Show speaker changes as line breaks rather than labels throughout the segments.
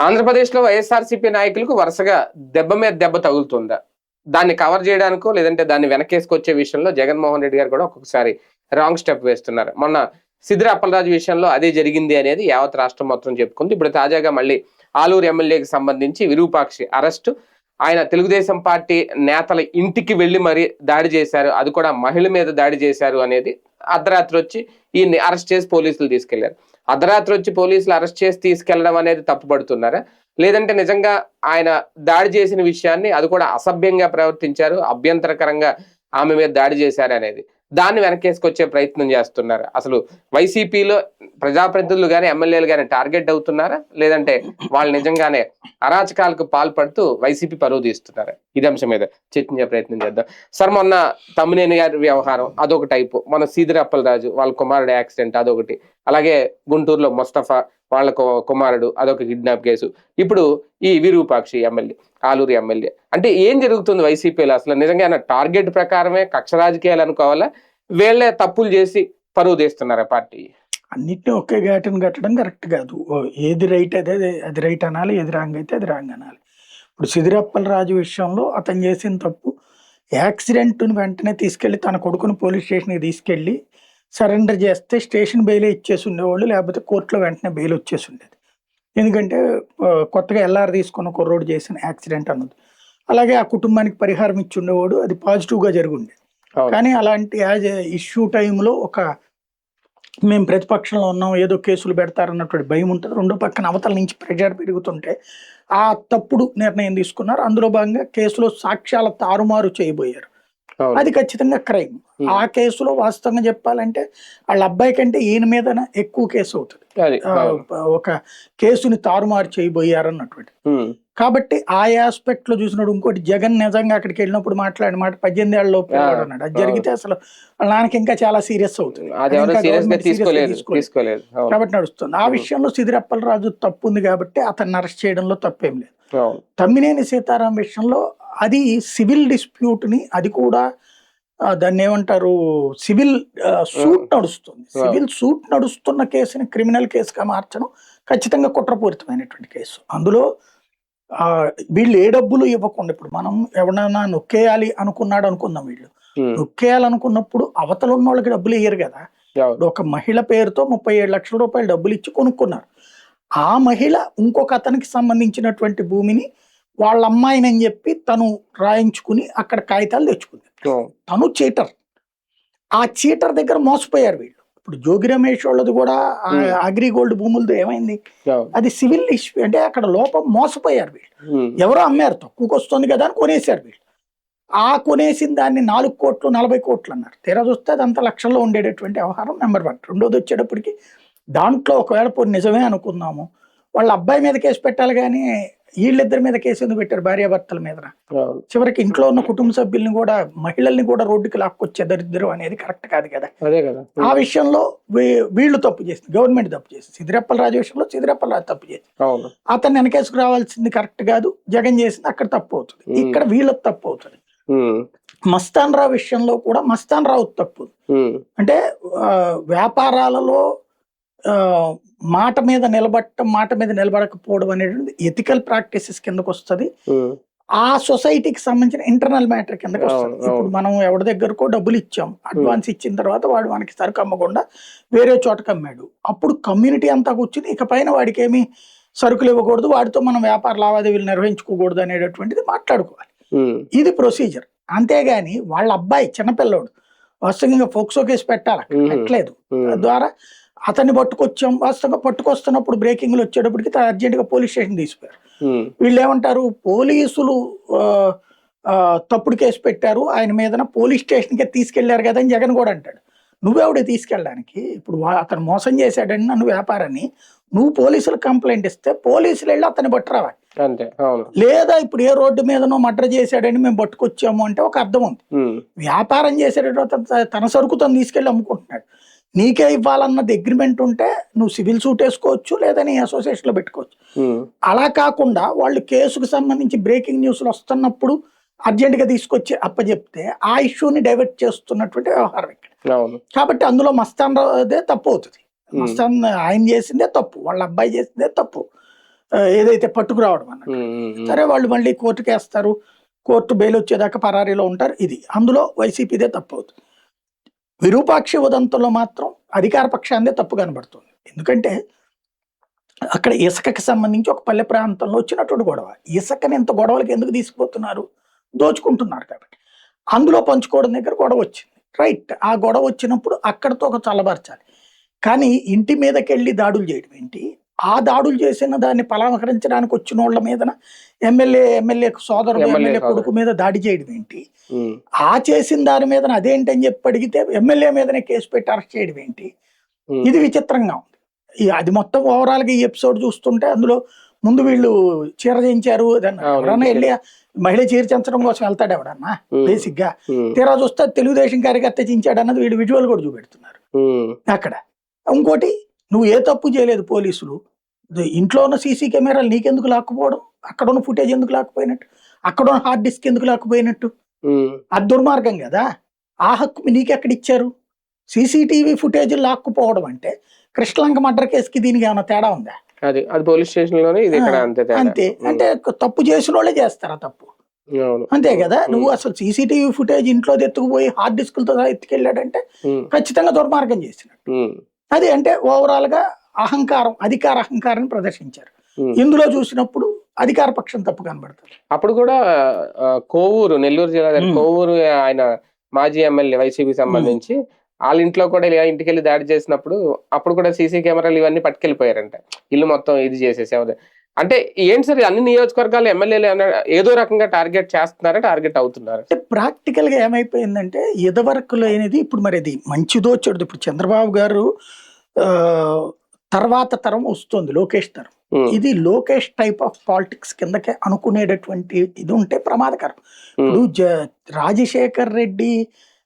ఆంధ్రప్రదేశ్లో వైఎస్ఆర్సీపీ నాయకులకు వరుసగా దెబ్బ మీద దెబ్బ తగులుతుందా? దాన్ని కవర్ చేయడానికో లేదంటే దాన్ని వెనకేసుకొచ్చే విషయంలో జగన్మోహన్ రెడ్డి గారు కూడా ఒక్కొక్కసారి రాంగ్ స్టెప్ వేస్తున్నారు. మొన్న సిద్దిరి అప్పలరాజు విషయంలో అదే జరిగింది అనేది యావత్ రాష్ట్రం మొత్తం చెప్పుకుంది. ఇప్పుడు తాజాగా మళ్ళీ ఆలూరు ఎమ్మెల్యేకి సంబంధించి విరూపాక్షి అరెస్టు. ఆయన తెలుగుదేశం పార్టీ నేతల ఇంటికి వెళ్లి మరీ దాడి చేశారు, అది కూడా మహిళ మీద దాడి చేశారు అనేది అర్ధరాత్రి వచ్చి ఈయన్ని అరెస్ట్ చేసి పోలీసులు తీసుకెళ్లారు. అర్ధరాత్రి వచ్చి పోలీసులు అరెస్ట్ చేసి తీసుకెళ్లడం అనేది తప్పుపడుతున్నారా, లేదంటే నిజంగా ఆయన దాడి చేసిన విషయాన్ని అది కూడా అసభ్యంగా ప్రవర్తించారు, అభ్యంతరకరంగా ఆమె మీద దాడి చేశారు అనేది దాన్ని వెనకేసుకొచ్చే ప్రయత్నం చేస్తున్నారు? అసలు వైసీపీలో ప్రజాప్రతినిధులు కానీ ఎమ్మెల్యేలు కానీ టార్గెట్ అవుతున్నారా, లేదంటే వాళ్ళు నిజంగానే అరాచకాలకు పాల్పడుతూ వైసీపీ పరువు తీస్తున్నారా? ఇది అంశం మీద చర్చించే ప్రయత్నం చేద్దాం. సార్, మొన్న తమ్మినేని గారి వ్యవహారం అదొక టైపు, మన సిద్దిరి అప్పలరాజు వాళ్ళ కుమారుడు యాక్సిడెంట్ అదొకటి, అలాగే గుంటూరులో ముస్తఫా వాళ్ళ కుమారుడు అదొక కిడ్నాప్ కేసు, ఇప్పుడు ఈ విరూపాక్షి ఎమ్మెల్యే, ఆలూరు ఎమ్మెల్యే. అంటే ఏం జరుగుతుంది వైసీపీలో? అసలు నిజంగా టార్గెట్ ప్రకారమే కక్ష రాజకీయాలు అనుకోవాలా, వీళ్ళే తప్పులు చేసి పరువు తీస్తున్నారా పార్టీ?
అన్నిటిని ఒకే ఘాటును కట్టడం కరెక్ట్ కాదు. ఏది రైట్ అదే అది రైట్ అనాలి, ఏది రాంగ్ అయితే అది రాంగ్ అనాలి. ఇప్పుడు సిద్దిరి అప్పలరాజు విషయంలో అతను చేసిన తప్పు, యాక్సిడెంట్ని వెంటనే తీసుకెళ్లి తన కొడుకుని పోలీస్ స్టేషన్కి తీసుకెళ్లి సరెండర్ చేస్తే స్టేషన్ బెయిల్ ఇచ్చేసి ఉండేవాళ్ళు, లేకపోతే కోర్టులో వెంటనే బెయిల్ వచ్చేసి ఉండేది. ఎందుకంటే కొత్తగా ఎల్ఆర్ తీసుకున్న కుర్రోడు చేసిన యాక్సిడెంట్ అన్నది. అలాగే ఆ కుటుంబానికి పరిహారం ఇచ్చి ఉండేవాడు, అది పాజిటివ్గా జరుగుండేది. కానీ అలాంటి యాజ్ ఇష్యూ టైంలో మేము ప్రతిపక్షంలో ఉన్నాం, ఏదో కేసులు పెడతారన్నటువంటి భయం ఉంటుంది. రెండో పక్కన అవతల నుంచి ప్రెజర్ పెరుగుతుంటే ఆ తప్పుడు నిర్ణయం తీసుకున్నారు. అందులో భాగంగా కేసులో సాక్ష్యాల తారుమారు చేయబోయారు. అది ఖచ్చితంగా క్రైమ్. ఆ కేసులో వాస్తవంగా చెప్పాలంటే వాళ్ళ అబ్బాయి కంటే ఈయన మీద ఎక్కువ కేసు అవుతుంది. ఒక కేసుని తారుమారు చేయబోయారన్నటువంటి. కాబట్టి ఆ ఆస్పెక్ట్ లో చూసినప్పుడు ఇంకోటి, జగన్ నిజంగా అక్కడికి వెళ్ళినప్పుడు మాట్లాడిన మాట 18 ఏళ్ళ లోపు అన్నాడు. అది జరిగితే అసలు వాళ్ళ నాన్నకి ఇంకా చాలా సీరియస్ అవుతుంది. కాబట్టి నడుస్తుంది. ఆ విషయంలో సిద్దిరి అప్పలరాజు తప్పు ఉంది కాబట్టి అతన్ని అరెస్ట్ చేయడంలో తప్పేం లేదు. తమ్మినేని సీతారాం విషయంలో అది సివిల్ డిస్ప్యూట్ ని, అది కూడా దాన్ని ఏమంటారు, సివిల్ సూట్ నడుస్తుంది. సివిల్ సూట్ నడుస్తున్న కేసుని క్రిమినల్ కేసుగా మార్చడం ఖచ్చితంగా కుట్రపూరితమైనటువంటి కేసు. అందులో వీళ్ళు ఏ డబ్బులు ఇవ్వకుండా, ఇప్పుడు మనం ఎవరైనా నొక్కేయాలి అనుకున్నాడు అనుకుందాం, వీళ్ళు నొక్కేయాలనుకున్నప్పుడు అవతల ఉన్న వాళ్ళకి డబ్బులు ఇయ్యరు కదా. ఒక మహిళ పేరుతో 37 లక్షల రూపాయలు డబ్బులు ఇచ్చి కొనుక్కున్నారు. ఆ మహిళ ఇంకొక అతనికి సంబంధించినటువంటి భూమిని వాళ్ళ అమ్మాయిని అని చెప్పి తను రాయించుకుని అక్కడ కాగితాలు తెచ్చుకుంది. తను చీటర్. ఆ చీటర్ దగ్గర మోసపోయారు వీళ్ళు. ఇప్పుడు జోగి రమేష్ వాళ్ళది కూడా అగ్రిగోల్డ్ భూములతో ఏమైంది, అది సివిల్ ఇష్యూ. అంటే అక్కడ లోపం, మోసపోయారు వీళ్ళు. ఎవరో అమ్మారు, తక్కువకి వస్తుంది కదా అని కొనేశారు వీళ్ళు. ఆ కొనేసిన దాన్ని 4 కోట్లు 40 కోట్లు అన్నారు. తీరా చూస్తే అది అంత లక్షల్లో ఉండేటటువంటి వ్యవహారం. నెంబర్ 1. రెండోది వచ్చేటప్పటికి దాంట్లో ఒకవేళ నిజమే అనుకుందాము, వాళ్ళ అబ్బాయి మీద కేసు పెట్టాలి కానీ వీళ్ళిద్దరి మీద కేసు ఎందుకు పెట్టారు, భార్యాభర్తల మీద? చివరికి ఇంట్లో ఉన్న కుటుంబ సభ్యుల్ని కూడా, మహిళల్ని కూడా రోడ్డుకి లాక్కొచ్చే దరిద్రం అనేది కరెక్ట్ కాదు కదా. ఆ విషయంలో వీళ్ళు తప్పు చేసింది, గవర్నమెంట్ తప్పు చేసింది. సిద్దిరి అప్పలరాజు విషయంలో సిద్దిరి అప్పలరాజు తప్పు చేసింది. అతన్ని వెనకేసుకు రావాల్సింది కరెక్ట్ కాదు, జగన్ చేసింది అక్కడ తప్పు అవుతుంది, ఇక్కడ వీళ్ళకి తప్పు అవుతుంది. మస్తాన్ రావు విషయంలో కూడా మస్తాన్ రావు తప్పు. అంటే వ్యాపారాలలో మాట మీద నిలబడటం, మాట మీద నిలబడకపోవడం అనేది ఎథికల్ ప్రాక్టీసెస్ కిందకు వస్తుంది. ఆ సొసైటీకి సంబంధించిన ఇంటర్నల్ మ్యాటర్ కిందకి వస్తుంది. ఇప్పుడు మనం ఎవరి దగ్గరకో డబ్బులు ఇచ్చాం, అడ్వాన్స్ ఇచ్చిన తర్వాత వాడు మనకి సరుకు అమ్మకుండా వేరే చోటకి అమ్మాడు. అప్పుడు కమ్యూనిటీ అంతా కూర్చుని ఇక పైన వాడికి ఏమి సరుకులు ఇవ్వకూడదు, వాడితో మనం వ్యాపార లావాదేవీలు నిర్వహించుకోకూడదు అనేటటువంటిది మాట్లాడుకోవాలి. ఇది ప్రొసీజర్. అంతేగాని వాళ్ళ అబ్బాయి చిన్నపిల్లోడు వాస్తవంగా ఫోక్సో కేసు పెట్టలేదు. ద్వారా అతన్ని పట్టుకొచ్చాం, వాస్తవంగా పట్టుకొస్తున్నప్పుడు బ్రేకింగ్లు వచ్చేటప్పటికి అర్జెంట్ గా పోలీస్ స్టేషన్ తీసిపోయారు. వీళ్ళు ఏమంటారు, పోలీసులు తప్పుడు కేసు పెట్టారు ఆయన మీద, పోలీస్ స్టేషన్కి తీసుకెళ్లారు కదా అని జగన్ కూడా అంటాడు. నువ్వెవడే తీసుకెళ్ళడానికి? ఇప్పుడు అతను మోసం చేశాడని నన్ను వ్యాపారాన్ని, నువ్వు పోలీసులు కంప్లైంట్ ఇస్తే పోలీసులు వెళ్ళి అతన్ని పట్టురావాలి. లేదా ఇప్పుడు ఏ రోడ్డు మీదనో మర్డర్ చేశాడని మేము పట్టుకొచ్చాము అంటే ఒక అర్థం ఉంది. వ్యాపారం చేసేటప్పుడు తన సరుకు తను తీసుకెళ్ళి అమ్ముకుంటున్నాడు. నీకే ఇవ్వాలన్నది అగ్రిమెంట్ ఉంటే నువ్వు సివిల్ సూట్ వేసుకోవచ్చు, లేదా నీ అసోసియేషన్ లో పెట్టుకోవచ్చు. అలా కాకుండా వాళ్ళు కేసుకు సంబంధించి బ్రేకింగ్ న్యూస్లు వస్తున్నప్పుడు అర్జెంట్ గా తీసుకొచ్చి అప్పచెప్తే ఆ ఇష్యూని డైవర్ట్ చేస్తున్నటువంటి వ్యవహారం ఇక్కడ. కాబట్టి అందులో మస్తాన్ రావుదే తప్పు అవుతుంది. మస్తాన్ ఆయన చేసిందే తప్పు, వాళ్ళ అబ్బాయి చేసిందే తప్పు. ఏదైతే పట్టుకురావడం అన్నట్టు. సరే వాళ్ళు మళ్ళీ కోర్టుకి వేస్తారు, కోర్టు బెయిల్ వచ్చేదాకా పరారీలో ఉంటారు. ఇది అందులో వైసీపీదే తప్పు అవుతుంది. విరూపాక్షి ఉదంతంలో మాత్రం అధికార పక్షాందే తప్పు కనబడుతుంది. ఎందుకంటే అక్కడ ఇసుకకి సంబంధించి ఒక పల్లె ప్రాంతంలో వచ్చినటువంటి గొడవ. ఇసుకని ఇంత గొడవలకి ఎందుకు తీసుకుపోతున్నారు? దోచుకుంటున్నారు కాబట్టి. అందులో పంచుకోవడం దగ్గర గొడవ వచ్చింది, రైట్. ఆ గొడవ వచ్చినప్పుడు అక్కడతో ఒక చల్లబరచాలి. కానీ ఇంటి మీదకి వెళ్ళి దాడులు చేయడం ఏంటి? ఆ దాడులు చేసిన దాన్ని పరామర్శించడానికి వచ్చిన వాళ్ళ మీదన ఎమ్మెల్యే సోదరుడు, ఎమ్మెల్యే కొడుకు మీద దాడి చేయడం ఏంటి? ఆ చేసిన దాని మీద అదేంటని చెప్పి అడిగితే ఎమ్మెల్యే మీదనే కేసు పెట్టి అరెస్ట్ చేయడం ఏంటి? ఇది విచిత్రంగా ఉంది. అది మొత్తం ఓవరాల్ గా ఈ ఎపిసోడ్ చూస్తుంటే అందులో ముందు వీళ్ళు చీర చేయించారు, ఎవరన్నా వెళ్ళి మహిళ చీర చేయించడం కోసం వెళ్తాడు ఎవడన్నా బేసిక్ గా. తీరా చూస్తే తెలుగుదేశం కార్యకర్త చేయించాడు అన్నది వీళ్ళు విజువల్ కూడా చూపెడుతున్నారు అక్కడ. ఇంకోటి, నువ్వు ఏ తప్పు చేయలేదు, పోలీసులు ఇంట్లో ఉన్న సీసీ కెమెరాలు నీకెందుకు లాక్కుపోవడం? అక్కడ ఉన్న ఫుటేజ్ ఎందుకు లాక్కుపోయినట్టు? అక్కడ ఉన్న హార్డ్ డిస్క్ ఎందుకు లాక్కుపోయినట్టు? అది దుర్మార్గం కదా. ఆ హక్కు నీకెక్కడ ఇచ్చారు? సీసీటీవీ ఫుటేజ్ లాక్కుపోవడం అంటే కృష్ణలంక మర్డర్ కేసుకి దీనికి ఏమైనా తేడా ఉందా?
అది పోలీస్ స్టేషన్ లోనే ఇది ఇక్కడ
అంతే. అంటే తప్పు చేసిన వాళ్ళే చేస్తారా తప్పు? అంతే కదా. నువ్వు అసలు సీసీటీవీ ఫుటేజ్ ఇంట్లో ఎత్తుకుపోయి హార్డ్ డిస్కులతో ఎత్తుకెళ్ళాడంటే ఖచ్చితంగా దుర్మార్గం చేసినట్టు. అది అంటే ఓవరాల్ గా అహంకారం, అధికార అహంకారాన్ని ప్రదర్శించారు. ఇందులో చూసినప్పుడు అధికార పక్షం తప్పు కనబడుతుంది.
అప్పుడు కూడా కోవూరు, నెల్లూరు జిల్లా కోవూరు ఆయన మాజీ ఎమ్మెల్యే వైసీపీ సంబంధించి వాళ్ళ ఇంట్లో కూడా ఇలా ఇంటికి వెళ్ళి దాడి చేసినప్పుడు అప్పుడు కూడా సీసీ కెమెరాలు ఇవన్నీ పట్టుకెళ్ళిపోయారంట. ఇల్లు మొత్తం ఇది చేసేసి. అంటే ఏంటి సార్, అన్ని నియోజకవర్గాలు ఎమ్మెల్యేలు ఏదో రకంగా టార్గెట్ చేస్తున్నారా, టార్గెట్ అవుతున్నారు?
ప్రాక్టికల్ గా ఏమైపోయిందంటే ఇదివరకు లేనిది ఇప్పుడు మరి అది మంచిదో చెడు. ఇప్పుడు చంద్రబాబు గారు తర్వాత తరం వస్తుంది, లోకేష్ తరం. ఇది లోకేష్ టైప్ ఆఫ్ పాలిటిక్స్ కిందకే అనుకునేటటువంటి ఇది ఉంటే ప్రమాదకరం. ఇప్పుడు రాజశేఖర్ రెడ్డి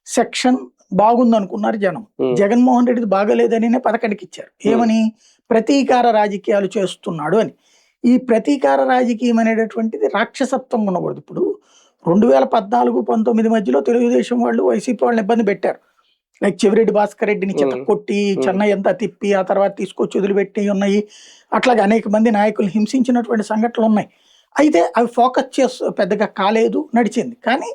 సెక్షన్ బాగుంది అనుకున్నారు జనం, జగన్మోహన్ రెడ్డిది బాగలేదని పథకానికి ఇచ్చారు. ఏమని? ప్రతీకార రాజకీయాలు చేస్తున్నాడు అని. ఈ ప్రతీకార రాజకీయం అనేటటువంటిది రాక్షసత్వం ఉండకూడదు. ఇప్పుడు 2014-19 మధ్యలో తెలుగుదేశం వాళ్ళు వైసీపీ వాళ్ళని ఇబ్బంది పెట్టారు. లైక్ చెవిరెడ్డి భాస్కర్ రెడ్డిని కొట్టి చెన్నై అంతా తిప్పి ఆ తర్వాత తీసుకొచ్చి వదిలిపెట్టి ఉన్నాయి. అట్లాగే అనేక మంది నాయకులు హింసించినటువంటి సంఘటనలు ఉన్నాయి. అయితే అవి ఫోకస్ చేసి పెద్దగా కాలేదు, నడిచింది. కానీ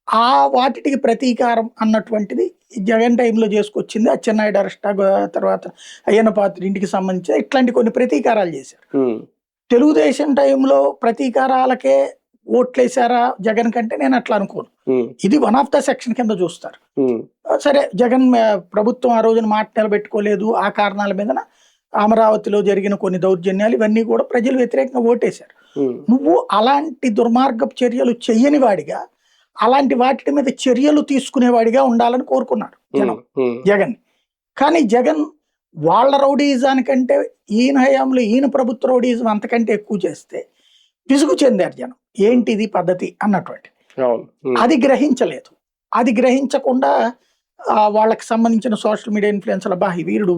ఆ వాటికి ప్రతీకారం అన్నటువంటిది జగన్ టైంలో చేసుకొచ్చింది. అచ్చెన్నాయుడు అరెస్ట్, తర్వాత అయ్యన్న పాత్ర ఇంటికి సంబంధించి ఇట్లాంటి కొన్ని ప్రతీకారాలు చేశారు. తెలుగుదేశం టైంలో ప్రతీకారాలకే ఓట్లేసారా జగన్ కంటే నేను అట్లా అనుకోను. ఇది వన్ ఆఫ్ ద సెక్షన్ కింద చూస్తారు. సరే, జగన్ ప్రభుత్వం ఆ రోజున మాట నిలబెట్టుకోలేదు, ఆ కారణాల మీద అమరావతిలో జరిగిన కొన్ని దౌర్జన్యాలు ఇవన్నీ కూడా ప్రజలు వ్యతిరేకంగా ఓటేశారు. నువ్వు అలాంటి దుర్మార్గపు చర్యలు చెయ్యని వాడిగా, అలాంటి వాటి మీద చర్యలు తీసుకునేవాడిగా ఉండాలని కోరుకున్నాడు జగన్. కానీ జగన్ వాళ్ళ రౌడీజానికంటే ఈయన హయాంలో ఈయన ప్రభుత్వ రౌడీజం అంతకంటే ఎక్కువ చేస్తే విసుగు చెందారు జనం. ఏంటిది పద్ధతి అన్నటువంటి అది గ్రహించలేదు. అది గ్రహించకుండా వాళ్ళకి సంబంధించిన సోషల్ మీడియా ఇన్ఫ్లుయెన్సర్ల వీరుడు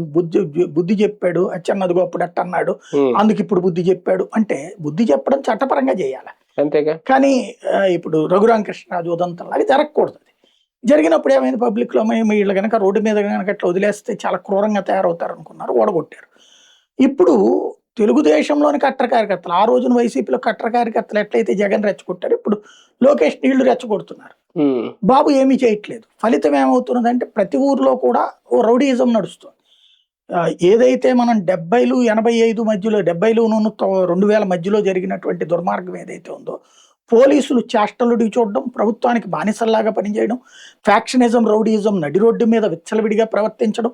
బుద్ధి చెప్పాడు, అచ్చన్నదిగో అప్పుడు అట్ట అన్నాడు, అందుకు ఇప్పుడు బుద్ధి చెప్పాడు అంటే బుద్ధి చెప్పడం చట్టపరంగా చేయాలి.
అంతేగా.
కానీ ఇప్పుడు రఘురామకృష్ణరాజు ఉదంతం అది జరగకూడదు. అది జరిగినప్పుడు ఏమైంది, పబ్లిక్ లో వీళ్ళు కనుక రోడ్డు మీద కనుక అట్లా వదిలేస్తే చాలా క్రూరంగా తయారవుతారు అనుకున్నారు, ఓడగొట్టారు. ఇప్పుడు తెలుగుదేశంలోని కట్టర్ కార్యకర్తలు, ఆ రోజున వైసీపీలో కట్టర్ కార్యకర్తలు ఎట్లయితే జగన్ రెచ్చగొట్టారు, ఇప్పుడు లోకేష్ నీళ్లు రెచ్చగొడుతున్నారు. బాబు ఏమీ చేయట్లేదు. ఫలితం ఏమవుతున్నదంటే ప్రతి ఊర్లో కూడా ఓ రౌడీయిజం నడుస్తుంది. ఏదైతే మనం 70, 85 మధ్యలో, 70-2000 మధ్యలో జరిగినటువంటి దుర్మార్గం ఏదైతే ఉందో, పోలీసులు చేష్టలుడికి చూడడం, ప్రభుత్వానికి బానిసల్లాగా పనిచేయడం, ఫ్యాక్షనిజం, రౌడీయిజం నడి రోడ్డు మీద విచ్చలవిడిగా ప్రవర్తించడం,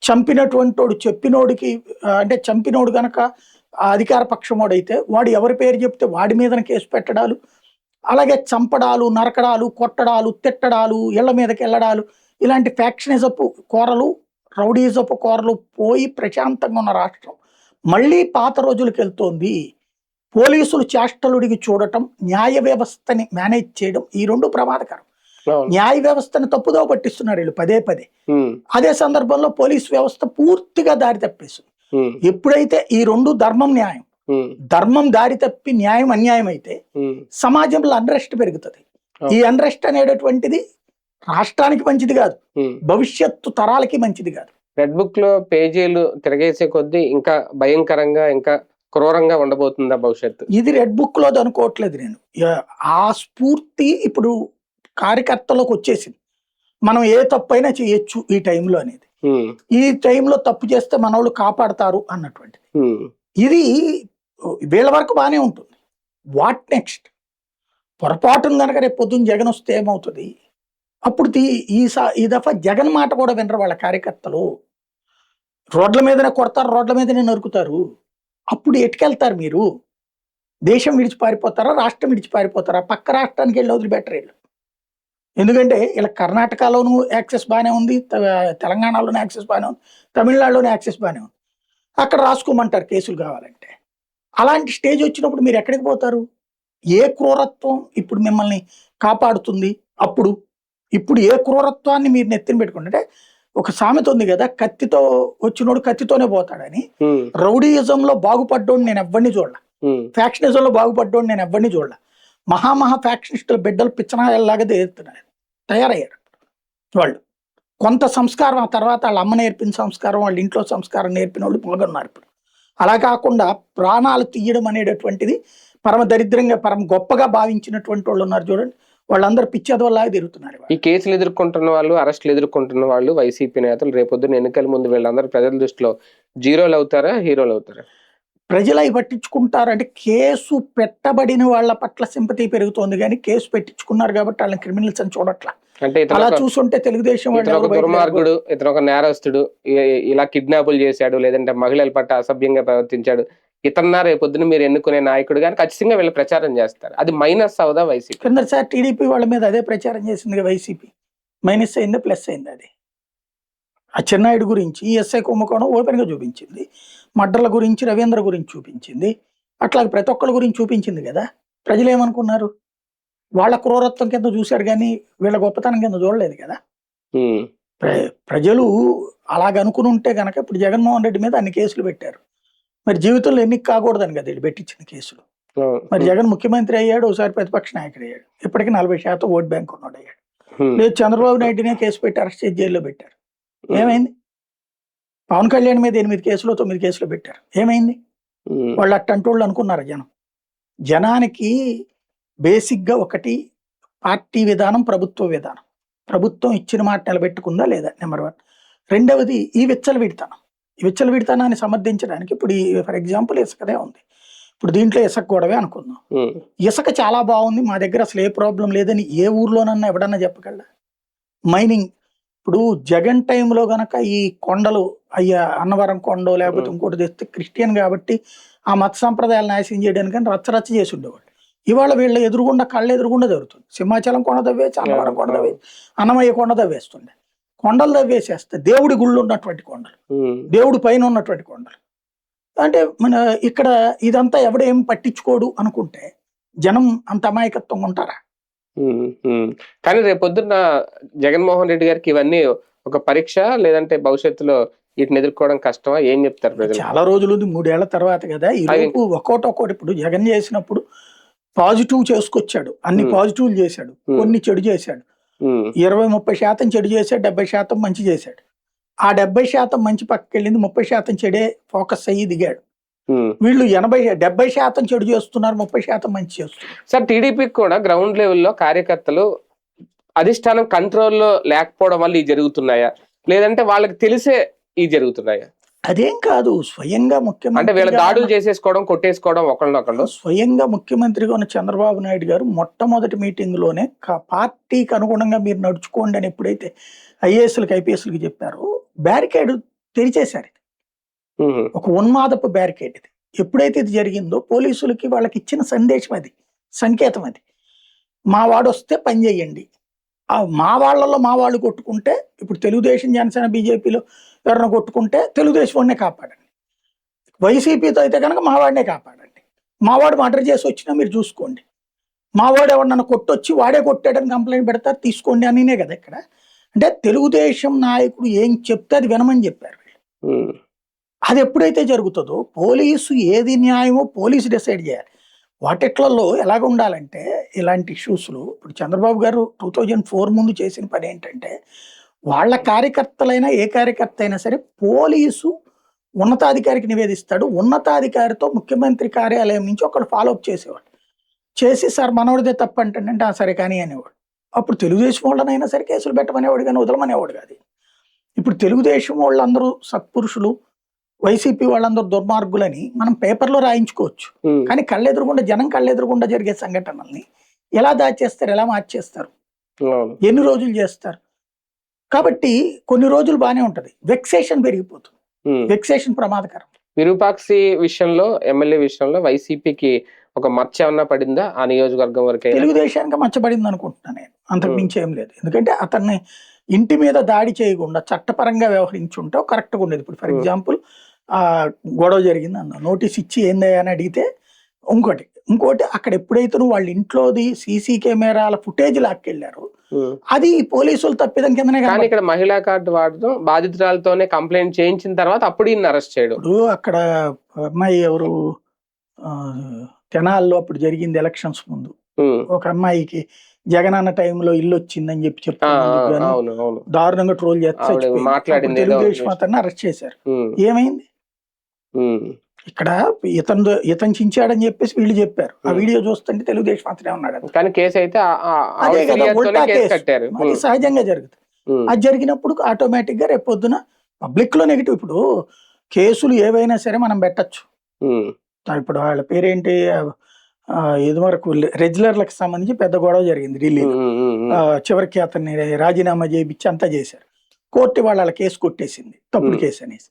చంపినటువంటి వాడు చెప్పినోడికి అంటే చంపినోడు గనక అధికార పక్షమోడైతే వాడు ఎవరి పేరు చెప్తే వాడి మీద కేసు పెట్టడాలు, అలాగే చంపడాలు, నరకడాలు, కొట్టడాలు, తిట్టడాలు, ఇళ్ల మీదకి వెళ్ళడాలు, ఇలాంటి ఫ్యాక్షనిజపు కోరలు, రౌడీజపు కోరలు పోయి ప్రశాంతంగా ఉన్న రాష్ట్రం మళ్ళీ పాత రోజులకు వెళ్తోంది. పోలీసులు చేష్టలుడికి చూడటం, న్యాయ వ్యవస్థని మేనేజ్ చేయడం, ఈ రెండు ప్రమాదకరం. న్యాయ వ్యవస్థను తప్పుదో పట్టిస్తున్నారు వీళ్ళు పదే. అదే సందర్భంలో పోలీస్ వ్యవస్థ పూర్తిగా దారి తప్పేస్తుంది. ఎప్పుడైతే ఈ రెండు ధర్మం న్యాయం, ధర్మం దారి తప్పి న్యాయం అన్యాయం అయితే సమాజంలో అన్రెస్ట్ పెరుగుతుంది. ఈ అన్రెస్ట్ అనేటటువంటిది రాష్ట్రానికి మంచిది కాదు, భవిష్యత్తు తరాలకి మంచిది కాదు.
రెడ్ బుక్ లో పేజీలు తిరగేసే కొద్దీ ఇంకా భయంకరంగా, ఇంకా క్రూరంగా ఉండబోతుందా భవిష్యత్తు?
ఇది రెడ్ బుక్ లో అనుకోవట్లేదు నేను. ఆ స్ఫూర్తి ఇప్పుడు కార్యకర్తలోకి వచ్చేసింది. మనం ఏ తప్పైనా చేయొచ్చు ఈ టైంలో అనేది. ఈ టైంలో తప్పు చేస్తే మనోళ్ళు కాపాడతారు అన్నటువంటిది. ఇది వీళ్ళ వరకు బాగానే ఉంటుంది. What next? పొరపాటును కనుక రేపు పొద్దున్న జగన్ వస్తే ఏమవుతుంది? అప్పుడు ఈ దఫా జగన్ మాట కూడా వినరు వాళ్ళ కార్యకర్తలు. రోడ్ల మీదనే కొడతారు, రోడ్ల మీదనే నరుకుతారు. అప్పుడు ఎటుకెళ్తారు మీరు? దేశం విడిచి పారిపోతారా, రాష్ట్రం విడిచి పారిపోతారా? పక్క రాష్ట్రానికి వెళ్ళి వదిలిపెట్టరు వీళ్ళు. ఎందుకంటే ఇలా కర్ణాటకలోనూ యాక్సెస్ బాగానే ఉంది, తెలంగాణలోనే యాక్సెస్ బాగానే ఉంది, తమిళనాడులోనే యాక్సెస్ బాగానే ఉంది. అక్కడ రాసుకోమంటారు కేసులు కావాలంటే. అలాంటి స్టేజ్ వచ్చినప్పుడు మీరు ఎక్కడికి పోతారు? ఏ క్రూరత్వం ఇప్పుడు మిమ్మల్ని కాపాడుతుంది? ఇప్పుడు ఏ క్రూరత్వాన్ని మీరు నెత్తిన పెట్టుకుంటే, ఒక సామెత ఉంది కదా, కత్తితో వచ్చినోడు కత్తితోనే పోతాడని. రౌడీయిజంలో బాగుపడ్డోడు నేను ఎవరిని చూడలే, ఫ్యాక్షనిజంలో బాగుపడ్డోడు నేను ఎవరిని చూడలే. మహా ఫ్యాక్షనిస్టుల బిడ్డలు పిచ్చనాయల్లాగా తయారయ్యారు వాళ్ళు. కొంత సంస్కారం ఆ తర్వాత వాళ్ళ అమ్మ నేర్పిన సంస్కారం, వాళ్ళ ఇంట్లో సంస్కారం నేర్పిన వాళ్ళు మొదలున్నారు ఇప్పుడు. అలా కాకుండా ప్రాణాలు తీయడం అనేటటువంటిది పరమ దరిద్రంగా, పరమ గొప్పగా భావించినటువంటి వాళ్ళు ఉన్నారు చూడండి, వాళ్ళందరూ పిచ్చేదోలాగా తిరుగుతున్నారు.
ఈ కేసులు ఎదుర్కొంటున్న వాళ్ళు, అరెస్టులు ఎదుర్కొంటున్న వాళ్ళు, వైసీపీ నేతలు రేపొద్దున ఎన్నికల ముందు వీళ్ళందరూ ప్రజల దృష్టిలో జీరోలు అవుతారా, హీరోలు అవుతారా?
ప్రజలు అవి పట్టించుకుంటారంటే, కేసు పెట్టబడిన వాళ్ళ పట్ల సింపతి పెరుగుతోంది కానీ కేసు పెట్టించుకున్నారు కాబట్టి వాళ్ళని క్రిమినల్స్ అని చూడట్లా.
అంటే
అలా చూసుంటే తెలుగుదేశం
ఒక దుర్మార్గుడు, ఇతను ఒక నేరస్తుడు, ఇలా కిడ్నాపులు చేశాడు, లేదంటే మహిళల పట్ల అసభ్యంగా ప్రవర్తించాడు, ఇతన్నా రేపొద్దున మీరు ఎన్నుకునే నాయకుడు కానీ ఖచ్చితంగా వీళ్ళు ప్రచారం చేస్తారు. అది మైనస్ అవుదా వైసీపీ?
కిందసారి టీడీపీ వాళ్ళ మీద అదే ప్రచారం చేసింది వైసీపీ. మైనస్ అయిందా ప్లస్ అయింది? అది ఆ చెన్నాయుడు గురించి ఎస్ఐ కుంభకోణం ఓపెన్ గా చూపించింది, మడ్రల గురించి రవీంద్ర గురించి చూపించింది, అట్లాగే ప్రతి ఒక్కరి గురించి చూపించింది కదా. ప్రజలు ఏమనుకున్నారు? వాళ్ళ క్రూరత్వం కింద చూశారు కానీ వీళ్ళ గొప్పతనం కింద చూడలేదు కదా. ప్రజలు అలాగనుకుని ఉంటే గనక ఇప్పుడు జగన్మోహన్ రెడ్డి మీద అన్ని కేసులు పెట్టారు. మరి జీవితంలో ఎన్నిక కాకూడదని కదా వీళ్ళు పెట్టించిన కేసులు. మరి జగన్ ముఖ్యమంత్రి అయ్యాడు, ఒకసారి ప్రతిపక్ష నాయకుడు అయ్యాడు, ఇప్పటికీ 40% ఓట్ బ్యాంక్ ఉన్నాడు అయ్యాడు. లేదు చంద్రబాబు నాయుడునే కేసు పెట్టి అరెస్ట్ చేసి జైల్లో పెట్టారు, ఏమైంది? పవన్ కళ్యాణ్ మీద 8 కేసులు 9 కేసులు పెట్టారు, ఏమైంది? వాళ్ళు అట్టంటోళ్ళు అనుకున్నారు జనం. జనానికి బేసిక్ గా ఒకటి పార్టీ విధానం, ప్రభుత్వ విధానం. ప్రభుత్వం ఇచ్చిన మాట నిలబెట్టుకుందా లేదా, నెంబర్ 1. రెండవది ఈ విచ్చలవిడితనాన్ని సమర్థించడానికి ఇప్పుడు ఫర్ ఎగ్జాంపుల్ ఇసుకదే ఉంది. ఇప్పుడు దీంట్లో ఇసుక గొడవే అనుకుందాం. ఇసుక చాలా బాగుంది, మా దగ్గర అసలు ఏ ప్రాబ్లం లేదని ఏ ఊర్లోనన్నా ఎవడన్నా చెప్పగలరా? మైనింగ్ ఇప్పుడు జగన్ టైంలో గనక ఈ కొండలు అయ్యా అన్నవరం కొండ లేకపోతే ఇంకోటి తెస్తే క్రిస్టియన్ కాబట్టి ఆ మత సంప్రదాయాలు నాశనం చేయడానికి రచ్చరచ్చ చేసి ఉండేవాళ్ళు. ఇవాళ వీళ్ళ ఎదురుగుండా కళ్ళ ఎదురుగుండా జరుగుతుంది. సింహాచలం కొండ తవ్వేసి, అన్నవరం కొండ తవ్వేసి, అన్నమయ్య కొండ తవ్వేస్తుండే. కొండలు తవ్వేసేస్తే దేవుడి గుళ్ళు ఉన్నటువంటి కొండలు, దేవుడి పైన ఉన్నటువంటి కొండలు. అంటే మన ఇక్కడ ఇదంతా ఎవడేం పట్టించుకోడు అనుకుంటే జనం అంత అమాయకత్వంగా ఉంటారా?
కానీ రేపొద్దున్న జగన్మోహన్ రెడ్డి గారికి ఇవన్నీ ఒక పరీక్ష, లేదంటే భవిష్యత్తులో వీటిని ఎదుర్కోవడం కష్టమా? ఏం చెప్తారు ప్రజలు?
చాలా రోజులు 3 ఏళ్ల తర్వాత కదా. ఈ లోపు ఒక్కోటి ఇప్పుడు జగన్ చేసినప్పుడు పాజిటివ్ చేసుకొచ్చాడు, అన్ని పాజిటివ్లు చేశాడు, కొన్ని చెడు చేశాడు. 20-30% చెడు చేశాడు, 70% మంచి చేశాడు. ఆ 70% మంచి పక్కకి వెళ్ళింది, 30% చెడే ఫోకస్ అయ్యి దిగాడు. వీళ్ళు 70% చెడు చేస్తున్నారు, 30% మంచి చేస్తున్నారు.
సార్ టీడీపీకి కూడా గ్రౌండ్ లెవెల్లో కార్యకర్తలు అధిష్టానం కంట్రోల్లో లేకపోవడం వల్ల ఇవి జరుగుతున్నాయా, లేదంటే వాళ్ళకి తెలిసే ఇవి జరుగుతున్నాయా?
అదేం కాదు, స్వయంగా ముఖ్యమంత్రి
అంటే వీళ్ళ దాడులు చేసేసుకోవడం, కొట్టేసుకోవడం ఒకళ్ళనొకళ్ళు.
స్వయంగా ముఖ్యమంత్రిగా ఉన్న చంద్రబాబు నాయుడు గారు మొట్టమొదటి మీటింగ్ లోనే పార్టీకి అనుగుణంగా మీరు నడుచుకోండి అని ఎప్పుడైతే ఐఏఎస్లకి ఐపీఎస్లకి చెప్పారో బ్యారికేడ్ తెరిచేశారు. ఒక ఉన్మాదపు బ్యారికేడ్ ఇది. ఎప్పుడైతే ఇది జరిగిందో పోలీసులకి వాళ్ళకి ఇచ్చిన సందేశం అది, సంకేతం అది. మా వాడు వస్తే పని చేయండి. మా వాళ్ళల్లో మా వాళ్ళు కొట్టుకుంటే, ఇప్పుడు తెలుగుదేశం జనసేన బీజేపీలో ఎవరైనా కొట్టుకుంటే తెలుగుదేశం వాడినే కాపాడండి, వైసీపీతో అయితే కనుక మా వాడినే కాపాడండి. మావాడు మర్డర్ చేసి వచ్చినా మీరు చూసుకోండి, మావాడు ఎవరినన్నా కొట్టొచ్చి వాడే కొట్టాడని కంప్లైంట్ పెడతారు, తీసుకోండి అనినే కదా ఇక్కడ. అంటే తెలుగుదేశం నాయకుడు ఏం చెప్తే అది వినమని చెప్పారు. అది ఎప్పుడైతే జరుగుతుందో పోలీసు ఏది న్యాయమో పోలీసు డిసైడ్ చేయాలి. వాటిట్లలో ఎలాగ ఉండాలంటే ఇలాంటి ఇష్యూస్లో ఇప్పుడు చంద్రబాబు గారు 2004 ముందు చేసిన పని ఏంటంటే, వాళ్ళ కార్యకర్తలైనా ఏ కార్యకర్త అయినా సరే పోలీసు ఉన్నతాధికారికి నివేదిస్తాడు. ఉన్నతాధికారితో ముఖ్యమంత్రి కార్యాలయం నుంచి ఒకడు ఫాలోఅప్ చేసేవాడు. చేసి సార్ మనోడిదే తప్పు అంటే సరే కానీ అనేవాడు. అప్పుడు తెలుగుదేశం వాళ్ళనైనా సరే కేసులు పెట్టమనేవాడు కానీ వదలమనేవాడు కాదు. ఇప్పుడు తెలుగుదేశం వాళ్ళందరూ సత్పురుషులు, వైసీపీ వాళ్ళందరూ దుర్మార్గులని మనం పేపర్లో రాయించుకోవచ్చు. కానీ జనం కళ్ళెదురుగుండా జరిగే సంఘటనల్ని ఎలా దాచేస్తారు, ఎలా మార్చేస్తారు, ఎన్ని రోజులు చేస్తారు? కాబట్టి కొన్ని రోజులు బాగానే ఉంటది, వెక్సేషన్ పెరిగిపోతుంది. వెక్సేషన్ ప్రమాదకరం.
విరూపాక్షి విషయంలో, ఎమ్మెల్యే విషయంలో వైసీపీకి ఒక మచ్చ ఏమన్నా పడిందా ఆ నియోజకవర్గం వరకు?
తెలుగుదేశానికి మచ్చబడింది అనుకుంటున్నాను నేను, అంతకు మించి ఏం లేదు. ఎందుకంటే అతన్ని ఇంటి మీద దాడి చేయకుండా చట్టపరంగా వ్యవహరించుంటే కరెక్ట్గా ఉండేది. ఇప్పుడు ఫర్ ఎగ్జాంపుల్ గొడవ జరిగింది అన్న, నోటీస్ ఇచ్చి ఏందయ్యా అని అడిగితే ఇంకోటి అక్కడ ఎప్పుడైతే వాళ్ళ ఇంట్లోది సీసీ కెమెరాల ఫుటేజ్ లాక్కెళ్ళారు, అది పోలీసులు తప్పిదం కిందనే.
కానీ ఇక్కడ మహిళా కార్డు వాడడం, బాధితురాలతోనే కంప్లైంట్ చేయించిన తర్వాత అప్పుడు ఈయన అరెస్ట్ చేయడం.
ఇప్పుడు అక్కడ అమ్మాయి ఎవరు, తెనాల్లో అప్పుడు జరిగింది ఎలక్షన్స్ ముందు, ఒక అమ్మాయికి జగనన్న టైంలో ఇల్లు వచ్చిందని చెప్తాను దారుణంగా ట్రోల్ చేస్తే
మాట్లాడింది,
తెలుగుదేశం అతన్ని అరెస్ట్ చేశారు. ఏమైంది ఇక్కడ? ఇతను చించాడని చెప్పేసి వీళ్ళు చెప్పారు. ఆ వీడియో చూస్తుంటే తెలుగుదేశం అతనే ఉన్నాడు.
కానీ కేసు అయితే
అది సహజంగా జరుగుతుంది. అది జరిగినప్పుడు ఆటోమేటిక్ గా రేపు పొద్దున పబ్లిక్ లో నెగిటివ్. ఇప్పుడు కేసులు ఏవైనా సరే మనం పెట్టచ్చు. ఇప్పుడు వాళ్ళ పేరేంటి, ఇది వరకు రెగ్యులర్లకు సంబంధించి పెద్ద గొడవ జరిగింది ఢిల్లీలో. చివరికి అతన్ని రాజీనామా చేయించి అంతా చేశారు. కోర్టు వాళ్ళ కేసు కొట్టేసింది, తప్పుడు కేసు అనేసి.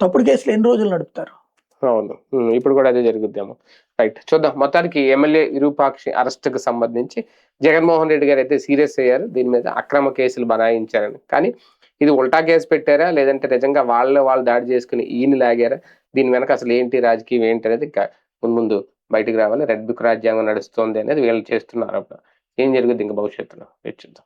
తప్పుడు కేసులు ఎన్ని రోజులు నడుపుతారు?
అవును, ఇప్పుడు కూడా అదే జరుగుద్దేమో. రైట్, చూద్దాం. మొత్తానికి ఎమ్మెల్యే విరూపాక్షి అరెస్ట్ కు సంబంధించి జగన్మోహన్ రెడ్డి గారు అయితే సీరియస్ అయ్యారు. దీని మీద అక్రమ కేసులు బనాయించారని. కానీ ఇది ఉల్టా కేసు పెట్టారా, లేదంటే నిజంగా వాళ్ళు దాడి చేసుకుని ఈయన లాగారా, దీని వెనక అసలు ఏంటి రాజకీయం ఏంటి అనేది ఇంకా ముందు బయటకు రావాలి. రెడ్ బుక్ రాజ్యాంగం నడుస్తుంది అనేది వీళ్ళు చేస్తున్నారు. ఏం జరుగుద్ది ఇంకా భవిష్యత్తులో చూద్దాం.